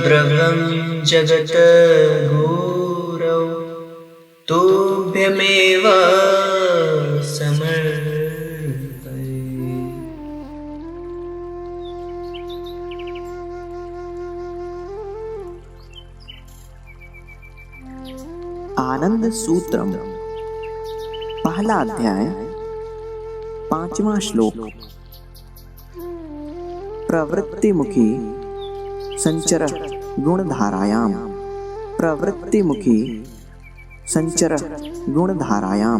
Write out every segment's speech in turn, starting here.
द्रव्यं जगत् गुरौ तुभ्यमेव समर्पये। आनंद सूत्रम, पहला अध्याय, 5वां श्लोक। प्रवृत्तिमुखी संचरः गुणधारायां, प्रवृत्तिमुखी संचरः गुणधारायां,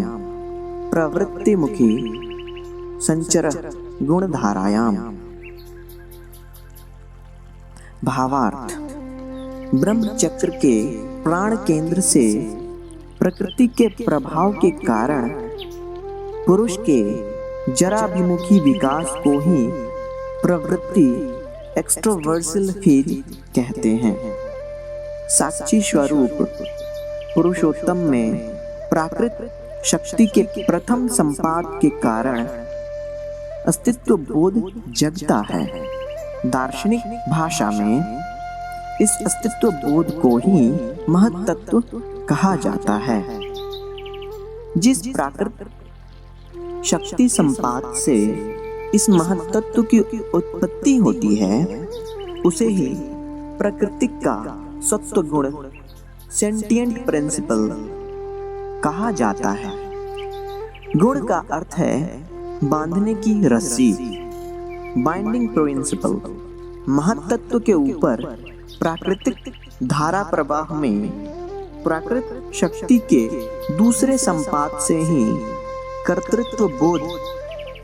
प्रवृत्तिमुखी संचरः गुणधारायां। भावार्थ: ब्रह्म चक्र के प्राण केंद्र से प्रकृति के प्रभाव के कारण पुरुष के जराभिमुखी विकास को ही प्रवृत्ति एक्सट्रोवर्सल फील कहते हैं। साक्षी स्वरूप पुरुषोत्तम में प्राकृत शक्ति के प्रथम संपात के कारण अस्तित्व बोध जगता है। दार्शनिक भाषा में इस अस्तित्व बोध को ही महत्तत्व कहा जाता है। जिस प्राकृत शक्ति संपात से इस महत्तत्व की उत्पत्ति होती है उसे ही प्राकृतिक का सत्व गुण, सेंटिएंट प्रिंसिपल कहा जाता है। गुण का अर्थ है बांधने की रस्सी, बाइंडिंग प्रिंसिपल। महत्तत्व के ऊपर प्राकृतिक धारा प्रवाह में प्राकृत शक्ति के दूसरे संपात से ही कर्तृत्व बोध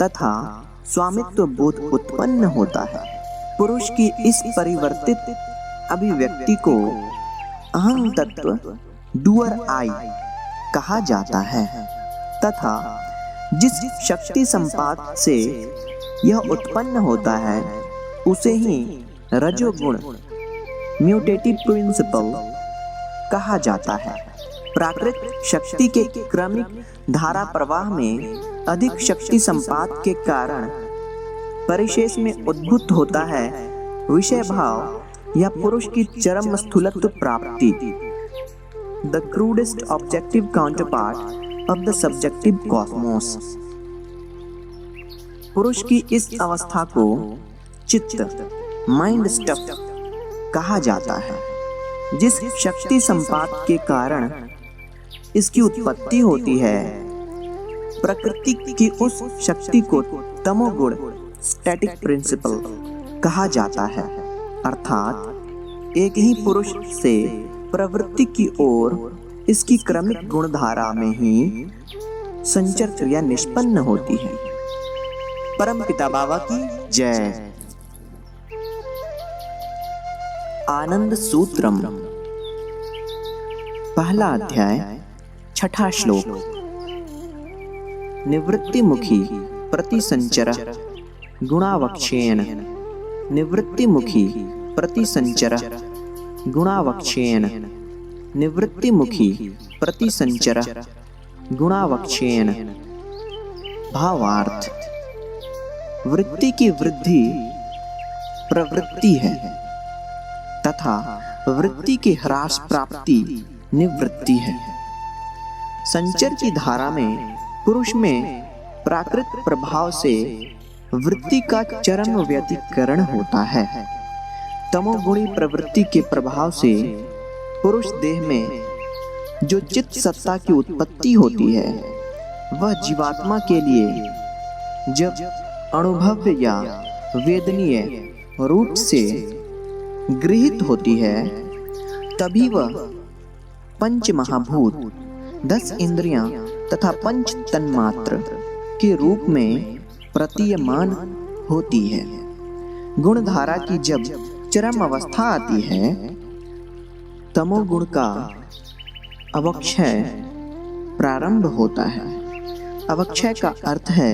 तथा स्वामित्व बोध उत्पन्न होता है। पुरुष की इस परिवर्तित अभिव्यक्ति को अहं तत्व, डूअर आई कहा जाता है तथा जिस शक्ति संपात से यह उत्पन्न होता है उसे ही रजोगुण, म्यूटेटिव प्रिंसिपल कहा जाता है। प्राकृत शक्ति के क्रमिक धारा प्रवाह में अधिक शक्ति संपात के कारण परिशेष में उद्भूत होता है विषय भाव या पुरुष की चरम स्थूलत्व प्राप्ति, the crudest objective counterpart of the subjective Cosmos. पुरुष की इस अवस्था को चित्त, माइंड स्टफ कहा जाता है। जिस शक्ति संपात के कारण इसकी उत्पत्ति होती है प्रकृति की उस शक्ति को तमोगुण, स्टैटिक प्रिंसिपल कहा जाता है। अर्थात एक ही पुरुष से प्रवृत्ति की ओर इसकी क्रमिक गुणधारा में ही संचर क्रिया निष्पन्न होती है। परम पिता बाबा की जय। आनंद सूत्रम, पहला अध्याय, 6ठा श्लोक। निवृत्तिमुखी प्रतिसंचरः गुणावक्षेण, निवृत्तिमुखी प्रतिसंचरः गुणावक्षेण, निवृत्तिमुखी प्रतिसंचरः गुणावक्षेण। भावार्थ: वृत्ति की वृद्धि प्रवृत्ति है तथा वृत्ति की ह्रास प्राप्ति निवृत्ति है। संचर की धारा में पुरुष में प्राकृत प्रभाव से वृत्ति का चरम व्यतिकरण होता है। तमोगुणी प्रवृत्ति के प्रभाव से पुरुष देह में जो चित्त सत्ता की उत्पत्ति होती है वह जीवात्मा के लिए जब अनुभव्य या वेदनीय रूप से गृहीत होती है तभी वह पंच महाभूत, 10 इंद्रियां तथा पंच तन्मात्र के रूप में प्रतीयमान होती है। गुणधारा की जब चरम अवस्था आती है तमोगुण का अवक्षय प्रारंभ होता है। अवक्षय का अर्थ है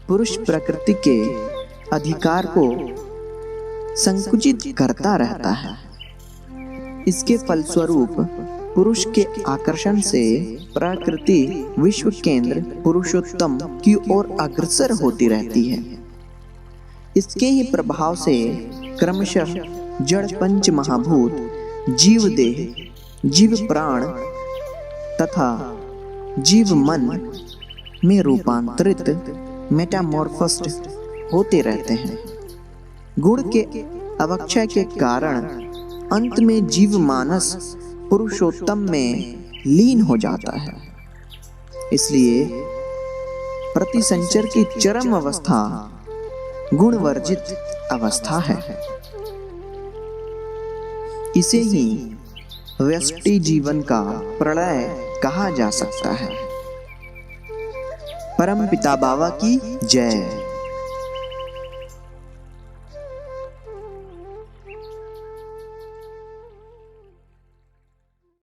पुरुष प्रकृति के अधिकार को संकुचित करता रहता है। इसके फलस्वरूप पुरुष के आकर्षण से प्रकृति विश्व केंद्र पुरुषोत्तम की ओर अग्रसर होती रहती है। इसके ही प्रभाव से क्रमशः जड़ पंच महाभूत जीव देह, जीव प्राण तथा जीव मन में रूपांतरित मेटामॉर्फस्ड होते रहते हैं। गुण के अवक्षय के कारण अंत में जीव मानस पुरुषोत्तम में लीन हो जाता है। इसलिए प्रतिसंचर की चरम अवस्था गुण वर्जित अवस्था है। इसे ही व्यष्टि जीवन का प्रलय कहा जा सकता है। परम पिता बाबा की जय।